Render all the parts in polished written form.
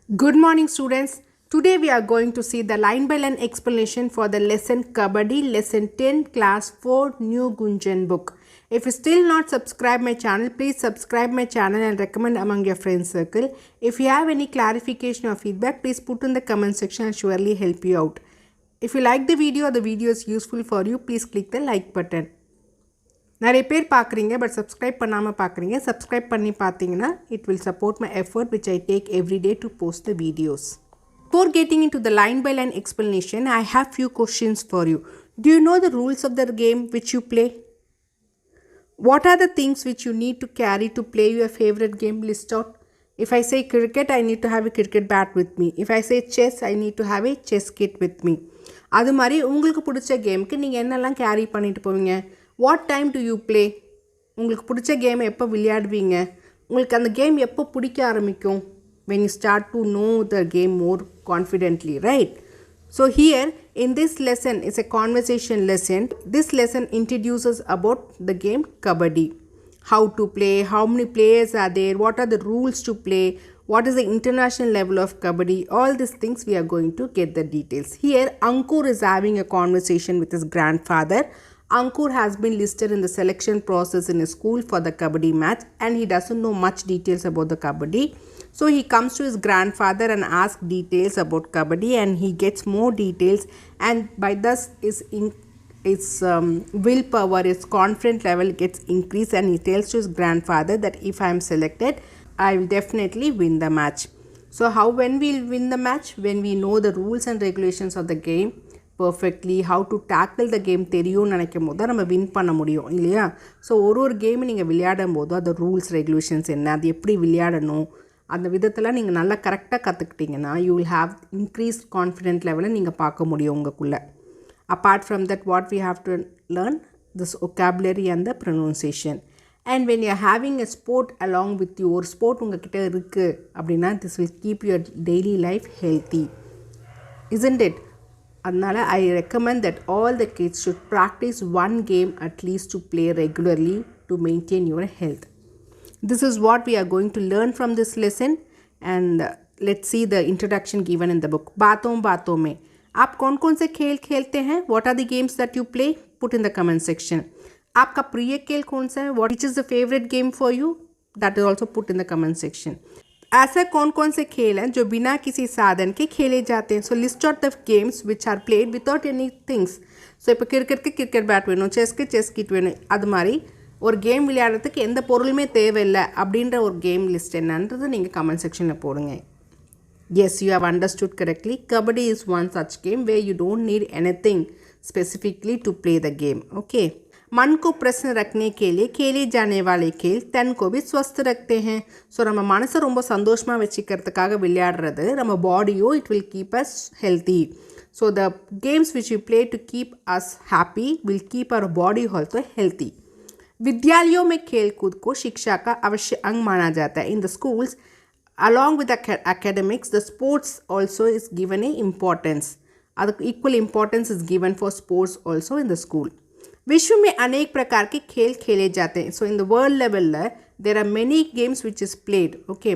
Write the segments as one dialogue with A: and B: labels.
A: Good morning, students. Today we are going to see the line by line explanation for the lesson Kabaddi, lesson 10, class 4, New Gunjan book. If you still not subscribe my channel, please subscribe my channel and recommend among your friends circle. If you have any clarification or feedback, please put in the comment section and surely help you out. If you like the video or the video is useful for you, please click the like button. நிறைய பேர் பார்க்குறீங்க but subscribe பண்ணாமல் பார்க்குறீங்க. Subscribe பண்ணி பார்த்தீங்கன்னா it will support my effort which I take every day to post the videos. Before getting into the line by line explanation, I have few questions for you. Do you know the rules of the game which you play? What are the things which you need to carry to play your favorite game? List out. If I say cricket, I need to have a cricket bat with me. If I say chess, I need to have a chess kit with me. அது மாதிரி உங்களுக்கு பிடிச்ச கேமுக்கு நீங்கள் என்னெல்லாம் carry பண்ணிட்டு போவீங்க? What time to you play? உங்களுக்கு பிடிச்ச கேமை எப்போ விளையாடுவீங்க? உங்களுக்கு அந்த கேம் எப்போ பிடிக்க ஆரம்பிக்கும்? when you start to know the game more confidently, right? So here in this lesson is a conversation lesson. This lesson introduces about the game Kabaddi. How to play, how many players are there, what are the rules to play, what is the international level of Kabaddi, all these things we are going to get the details. Here Ankur is having a conversation with his grandfather. Ankur has been listed in the selection process in his school for the Kabaddi match and he doesn't know much details about the Kabaddi. So he comes to his grandfather and asks details about Kabaddi and he gets more details, and by thus his willpower, his confidence level gets increased, and he tells to his grandfather that if I am selected, I will definitely win the match. So when we will win the match? When we know the rules and regulations of the game perfectly, how to tackle the game தெரியும் நினைக்கும் போது தான் நம்ம win பண்ண முடியும் இல்லையா? So ஒரு game நீங்கள் விளையாடும் போது அந்த ரூல்ஸ் ரெகுலேஷன்ஸ் என்ன, அது எப்படி விளையாடணும், அந்த விதத்தில் நீங்கள் நல்லா கரெக்டாக கற்றுக்கிட்டிங்கன்னா you will have increased confident லெவலை நீங்கள் பார்க்க முடியும் உங்களுக்குள்ளே. Apart from that what we have to learn this vocabulary and the pronunciation. And when you are having a sport along with you, ஒரு ஸ்போர்ட் உங்கள்கிட்ட இருக்குது அப்படின்னா this will keep your daily life healthy, isn't it? அதனால் I recommend that all the kids should practice one game at least to play regularly to maintain your health. This is what we are going to learn from this lesson, and let's see the introduction given in the book. बातों बातों में आप कौन कौन से खेल खेलते हैं? What are the games that you play? Put in the comment section. आपका प्रिय खेल कौन सा है? Which is the favorite game for you? That is also put in the comment section. ऐसा कौन कौन से खेल हैं जो बिना किसी साधन के खेले जाते हैं? So list out the games which are played without any things. So இப்போ கிரிக்கெட்டுக்கு கிரிக்கெட் பேட் வேணும், செஸ்க்கு செஸ் கிட் வேணும், அது மாதிரி ஒரு கேம் விளையாடுறதுக்கு எந்த பொருளுமே தேவையில்லை அப்படின்ற ஒரு கேம் லிஸ்ட் என்னன்றது நீங்கள் கமெண்ட் செக்ஷனில் போடுங்க. Yes, you have understood correctly. Kabaddi is one such game way you don't need anything specifically to play the game. Okay. मन को प्रसन्न रखने के लिए खेले जाने वाले खेल तन को भी स्वस्थ रखते हैं. ஸோ நம்ம மனசை ரொம்ப சந்தோஷமாக வச்சுக்கிறதுக்காக விளையாடுறது நம்ம பாடியோ it will keep us healthy. So the games which you play to keep us happy will keep our body also healthy. विद्यालयों में खेल कूद को शिक्षा का अवश्य अंग माना जाता है. In the schools along with the academics the sports also is given a importance. அதுக்கு equal importance is given for sports also in the school. विश्व में अनेक प्रकार के खेल खेले जाते हैं. So in the world level there are many games which is played. Okay.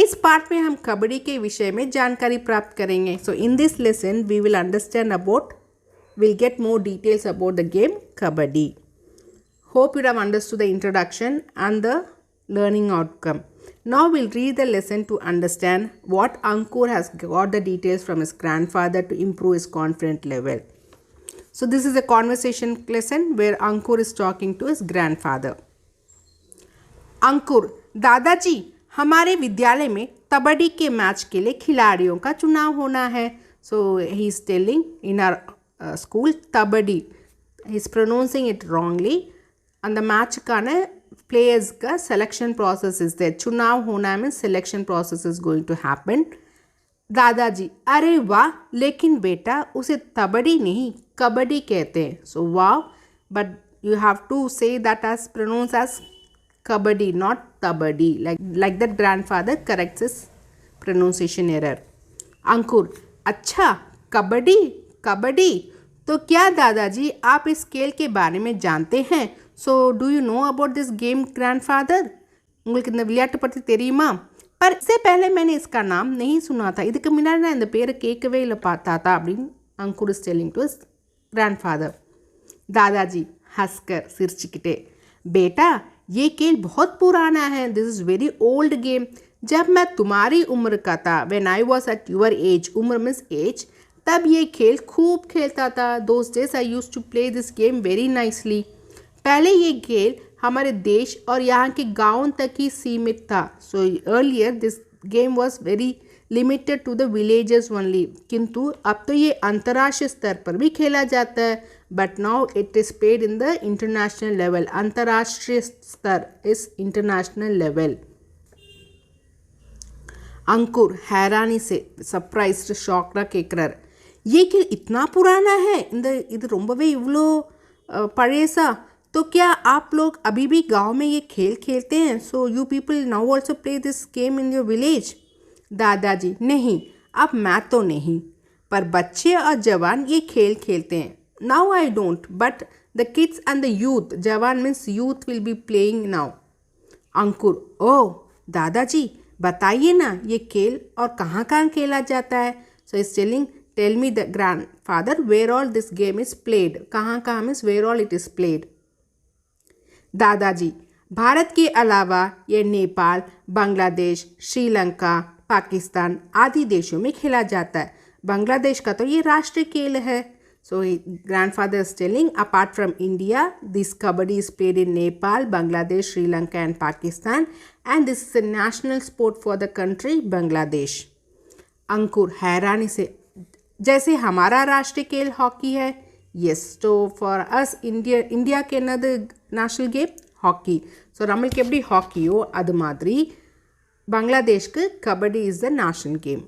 A: इस पार्ट में हम कबड्डी के विषय में जानकारी प्राप्त करेंगे. So in this lesson we will understand about, will get more details about the game kabaddi. Hope you have understood the introduction and the learning outcome. Now we'll read the lesson to understand what Ankur has got the details from his grandfather to improve his confidence level. So this is a conversation lesson where Ankur is talking to his grandfather. अंकुर, दादाजी हमारे विद्यालय में कबड्डी के match के लिए खिलाड़ियों का चुनाव होना है. So he is telling in our school kabaddi, he is pronouncing it wrongly. And the match काने players का selection process is there. चुनाव होना means selection process is going to happen. दादाजी, अरे वाह, लेकिन बेटा उसे कबड्डी नहीं कबड्डी कहते हैं. सो वाह, but you have to say that as pronounce as kabaddi not kabaddi. Like that grandfather corrects his pronunciation error. Ankur, अच्छा कबड्डी कबड्डी, तो क्या दादाजी आप इस खेल के बारे में जानते हैं? So do you know about this game grandfather? உங்களுக்கு இந்த விளையாட்டு பற்றி தெரியுமா? पर इससे पहले मैंने इसका नाम नहीं सुना था. இதுக்கு முன்னாடி நான் இந்த பேரை கேட்கவே இல்லை தாத்தா அப்படின்னு Ankur is telling to his grandfather. दादाजी हंसकर सिरचिकिटे, बेटा ये खेल बहुत पुराना है. This is very old game. जब मैं तुम्हारी उम्र का था, when I was at your age, उम्र मीन्स एज, तब ये खेल खूब खेलता था. Those days I use to play this game very nicely. पहले ये खेल हमारे देश और यहाँ के गाँव तक ही सीमित था. So earlier this game was very limited to the villages only. किंतु अब तो ये अंतर्राष्ट्रीय स्तर पर भी खेला जाता है. But now it is played in the international level. अंतर्राष्ट्रीय स्तर इस इंटरनेशनल लेवल. अंकुर हैरानी से सरप्राइज्ड शॉक्ड केकर, ये खेल इतना पुराना है, இது ரொம்பவே இவ்வளோ பழையசா. तो क्या आप लोग अभी भी गांव में ये खेल खेलते हैं? So you people now also play this game in your village. दादाजी नहीं, अब मैं तो नहीं, पर बच्चे और जवान ये खेल खेलते हैं. Now I don't, but the kids and the youth, जवान means youth, will be playing now. Ankur, ओह दादाजी बताइए ना ये खेल और कहाँ कहाँ खेला जाता है. So is telling, tell me the grandfather where all this game is played. कहाँ कहाँ means where all it is played. दादाजी भारत के अलावा ये नेपाल, बांग्लादेश, श्रीलंका, पाकिस्तान आदि देशों में खेला जाता है. बांग्लादेश का तो ये राष्ट्रीय खेल है. So grandfather is telling, apart from India this kabaddi is played in Nepal, Bangladesh, Sri Lanka and Pakistan, and this is a national sport for the country Bangladesh. Ankur हैरानी से, जैसे हमारा राष्ट्रीय खेल हॉकी है. यस, तो फॉर अस इंडिया के another national game hockey. So நம்மளுக்கு எப்படி ஹாக்கியோ அது மாதிரி Bangladesh kabaddi is the national game.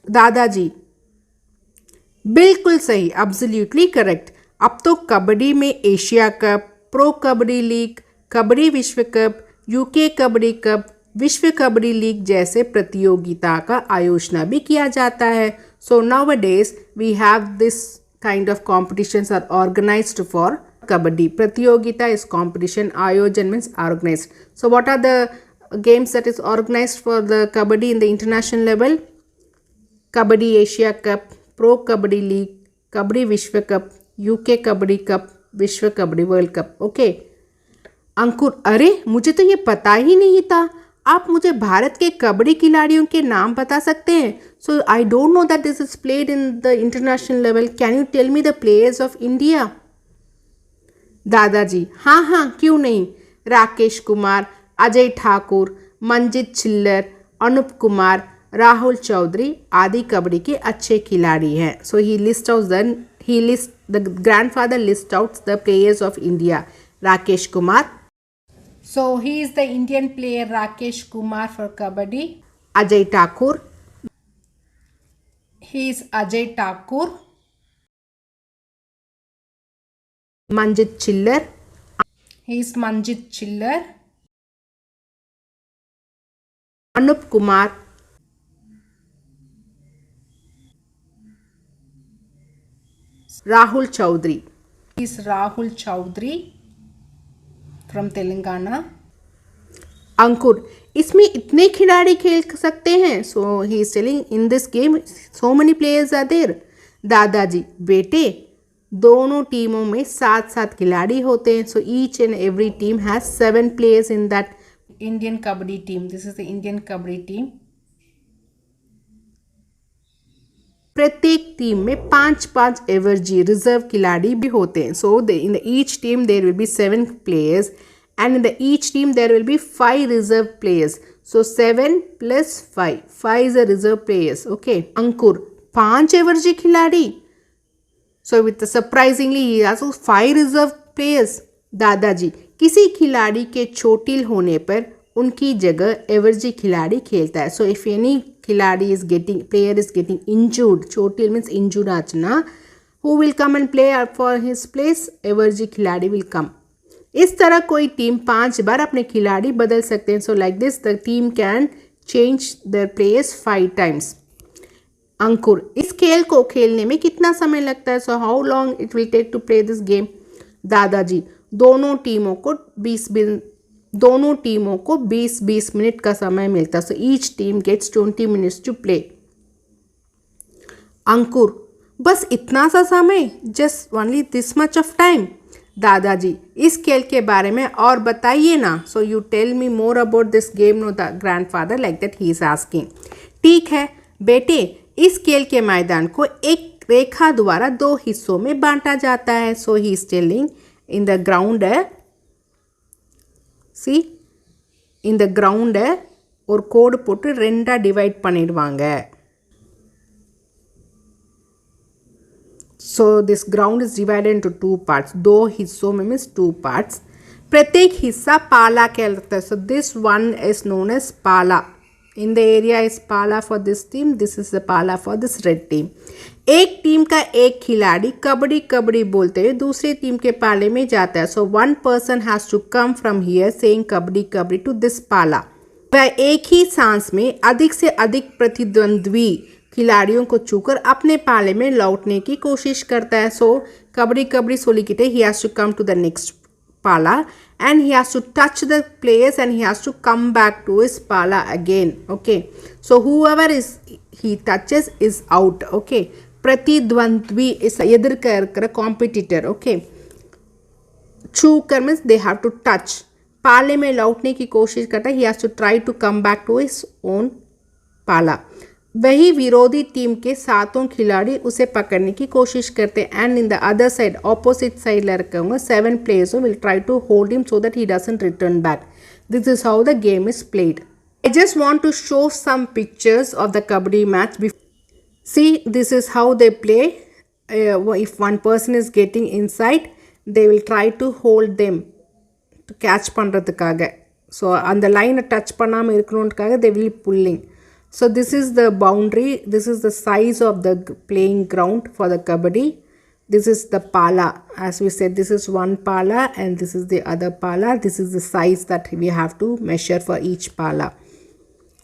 A: दादाजी बिल्कुल सही, एब्सोल्युटली करेक्ट. अब तो कबड्डी में Asia cup, pro kabaddi league, kabaddi विश्व कप, यूके कबड्डी कप, विश्व कबड्डी लीग जैसे प्रतियोगिता का आयोजन भी किया जाता है. So now a days we have this kind of competitions are organised for kabaddi. प्रतियोगिता इज कॉम्पिटिशन, आयोजन means organised. So what are the games that is organized for the kabaddi in the international level? Kabaddi Asia Cup, Pro Kabaddi League, Kabaddi Vishwa Cup, UK Kabaddi Cup, विश्व kabaddi world cup. Okay अंकुर, अरे मुझे तो ये पता ही नहीं था. आप मुझे भारत के कबड्डी खिलाड़ियों के नाम बता सकते हैं? So I don't know that this is played in the international level. Can you tell me the players of India? दादाजी हाँ हाँ क्यों नहीं. राकेश कुमार, अजय ठाकुर, मंजित चिल्लर, अनुप कुमार, राहुल चौधरी आदि कबड्डी के अच्छे खिलाड़ी हैं. So the grandfather list out the players of India. Rakesh Kumar, so he is the Indian player Rakesh Kumar for kabaddi. Ajay Thakur, he is Ajay Thakur. Manjit चिल्लर, ही इज मंजित चिल्लर. Anup Kumar, Rahul Chaudhary, is Rahul Chaudhary from Telangana. अंकुर, इसमें इतने खिलाड़ी खेल सकते हैं? So he is telling, in this game so many players are there. दादाजी बेटे दोनों टीमों में 7-7 खिलाड़ी होते हैं. So each and every team has 7 players in that Indian Kabaddi team. This is the Indian Kabaddi team. प्रत्येक टीम में 5-5 एवरजी रिजर्व खिलाड़ी भी होते हैं. सो in each team there will be 7 players and in each team there will be 5 reserve players. So 7 plus 5. 5 is a reserve players. Okay. अंकुर, 5 एवरजी खिलाड़ी. So with the surprisingly he has 5 reserve players. दादाजी, किसी खिलाड़ी के चोटिल होने पर उनकी जगह एवरजी खिलाड़ी खेलता है. सो इफ एनी खिलाड़ी is getting player is getting injured, चोटिल मीन्स इंजूर्ड आचना, who will come and play for his place? एवरजी खिलाड़ी विल कम. इस तरह कोई टीम 5 बार अपने खिलाड़ी बदल सकते हैं. So like this the team can change their players 5 times. Ankur, इस खेल को खेलने में कितना समय लगता है? So how long it will take to play this game? दादाजी, दोनों टीमों को 20 दोनों टीमों को 20-20 मिनट का समय मिलता है. So each team gets 20 minutes to play. Ankur, बस इतना सा समय, just only this much of time. दादाजी, इस खेल के बारे में और बताइए ना. So you tell me more about this game. No the grandfather like that he is asking. ठीक है बेटे, इस खेल के मैदान को एक रेखा द्वारा 2 हिस्सों में बांटा जाता है. So he is telling in the ground, see இந்த கிரவுண்டை ஒரு கோடு போட்டு 2 டிவைட் பண்ணிடுவாங்க. So this ground is divided into 2 parts. 2 हिस्सों में means 2 parts. प्रत्येक हिस्सा पाला कहलाता है. So this one is known as पाला. In the area is पाला for this team. This is the पाला for this red team. एक टीम का एक खिलाड़ी कबड्डी कबड्डी बोलते हुए दूसरी टीम के पाले में जाता है. So one person has to come from here saying kabaddi kabaddi to this पाला. वह एक ही सांस में अधिक से अधिक प्रतिद्वंद्वी खिलाड़ियों को छूकर अपने पाले में लौटने की कोशिश करता है. सो कबड्डी कबड्डी सोलिकिटे he has to come to the next pala and he has to touch the players and he has to come back to his pala again. Okay, so whoever is he touches is out. Okay, pratidvandvi is edirka irukra competitor. Okay, chukar means they have to touch. पाले में लौटने की कोशिश करता है. he has to try to come back to his own पाला. वही विरोधी टीम के 7 खिलाड़ी उसे पकड़ने की कोशिश करते हैं. And in the other side opposite side लड़के 7 players will try to hold him so that he doesn't return back. This is how the game is played. I just want to show some pictures of the kabaddi match. See this is how they play. If one person is getting inside they will try to hold them to catch பண்ணுறதுக்காக. So அந்த லைனை touch பண்ணாமல் இருக்கணுன்றதுக்காக they will be pulling. So this is the boundary, this is the size of the playing ground for the kabaddi. This is the pala. As we said, this is one pala and this is the other pala. This is the size that we have to measure for each pala.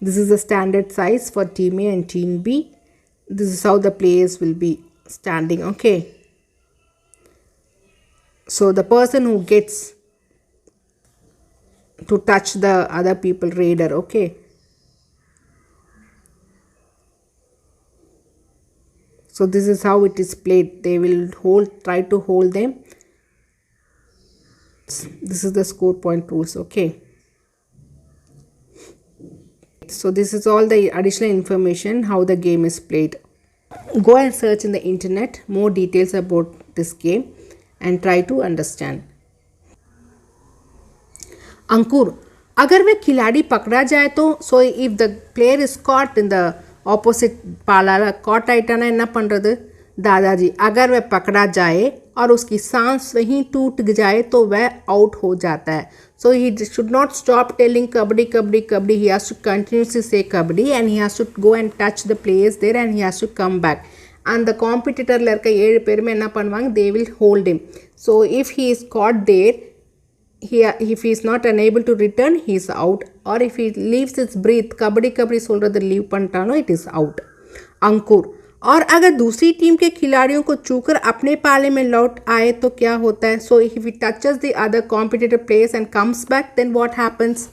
A: This is the standard size for team A and team B. This is how the players will be standing. Okay. So the person who gets to touch the other people raider. Okay, so this is how it is played. They will try to hold them. This is the score point rules. Okay, so this is all the additional information how the game is played. Go and search in the internet more details about this game and try to understand. अंकुर, अगर वह खिलाड़ी पकड़ा जाए तो so if the player is caught in the opposite पाला cot आइटाना என்ன பண்றது. दादाजी, अगर वह पकड़ा जाए और उसकी सांस वहीं टूट जाए तो वह आउट हो जाता है. So he should not stop telling kabaddi kabaddi kabaddi. He has to continuously say kabaddi and he has to go and touch the players there and he has to come back. and the competitorல இருக்க 7 பேருமே என்ன பண்ணுவாங்க, they will hold him. So if he is caught there, if he is not unable to return, he is out. Or if he leaves his breath, kabaddi kabaddi சொல்றது leave பண்ணிட்டானோ it is out. अंकुर, और अगर दूसरी team के खिलाड़ियों को छूकर अपने पाले में लौट आए तो क्या होता है. So if he touches the other competitor players and comes back, then what happens.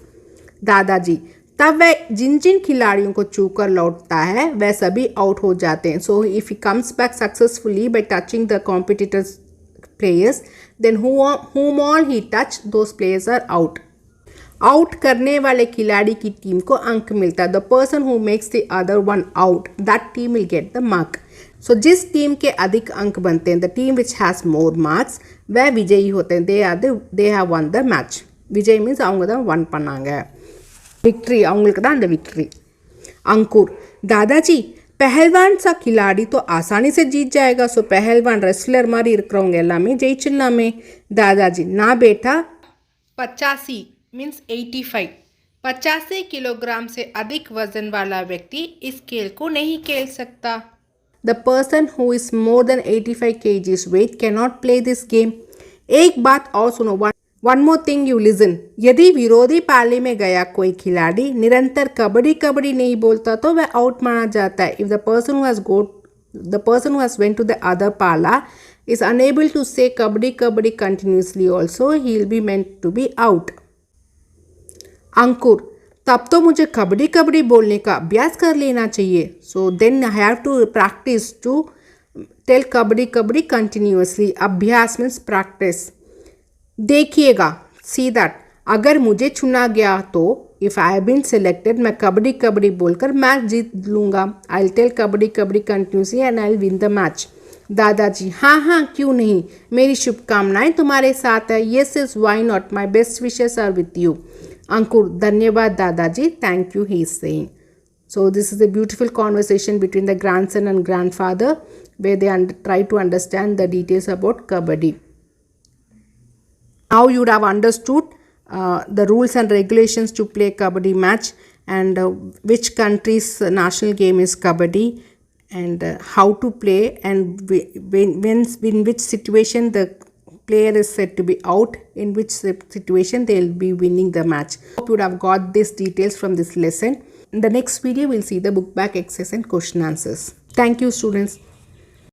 A: दादाजी, तब वह जिन जिन खिलाड़ियों को छूकर लौटता है वह सभी आउट हो जाते हैं. So if he comes back successfully bye touching the competitors players, then whom all he touched, those players are out. Out करने वाले खिलाड़ी की टीम को अंक मिलता है. The person who makes the other one out, that team will get the mark. So जिस team के अधिक अंक बनते हैं, the team which has more marks, वह विजयी होते हैं. They have won the match. विजय मीन्स அவங்க தான் वन பண்ணாங்க. விக்ட்ரி, அவங்களுக்கு தான் அந்த விக்ட்ரி. अंकुर, दादाजी, पहलवान सा खिलाड़ी तो आसानी से जीत जाएगा. सो पहलवान रेसलर மாதிரி இருக்கிறவங்க எல்லாமே ஜெயிச்சிடலாமே. दादाजी, ना बेटा, 85 मीन्स 85. 85 किलोग्राम से अधिक वजन वाला व्यक्ति इस खेल को नहीं खेल सकता. The person who is more than 85 kgs weight can not play this game. एक बात और सुनो, one more thing you listen. यदि विरोधी पाले में गया कोई खिलाड़ी निरंतर कबड्डी कबड्डी नहीं बोलता तो वह आउट माना जाता है. If the person who has went to the other पाला is unable to say kabaddi kabaddi continuously also, he will be meant to be out. अंकुर, तब तो मुझे कबड्डी कबड्डी बोलने का अभ्यास कर लेना चाहिए. So then I have to practise to tell kabaddi kabaddi continuously. अभ्यास मीन्स प्रैक्टिस. देखिएगा, सी दैट, अगर मुझे चुना गया तो if I have been selected, मैं कबड्डी कबड्डी बोलकर मैच जीत लूँगा. I will tell kabaddi kabaddi continuously and I will win the match. दादाजी, हाँ हाँ क्यों नहीं, मेरी शुभकामनाएं तुम्हारे साथ है. Yes is why not, my best wishes are with you. Ankur, धन्यवाद दादाजी, thank you, he is saying. So this is a beautiful conversation between the grandson and grandfather where they try to understand the details about kabaddi. Now you would have understood the rules and regulations to play kabaddi match, and which country's national game is kabaddi, and how to play, and in which situation the player is said to be out, in which situation they will be winning the match. Hope you would have got these details from this lesson. In the next video, we'll see the book back exercise and question answers. Thank you, students.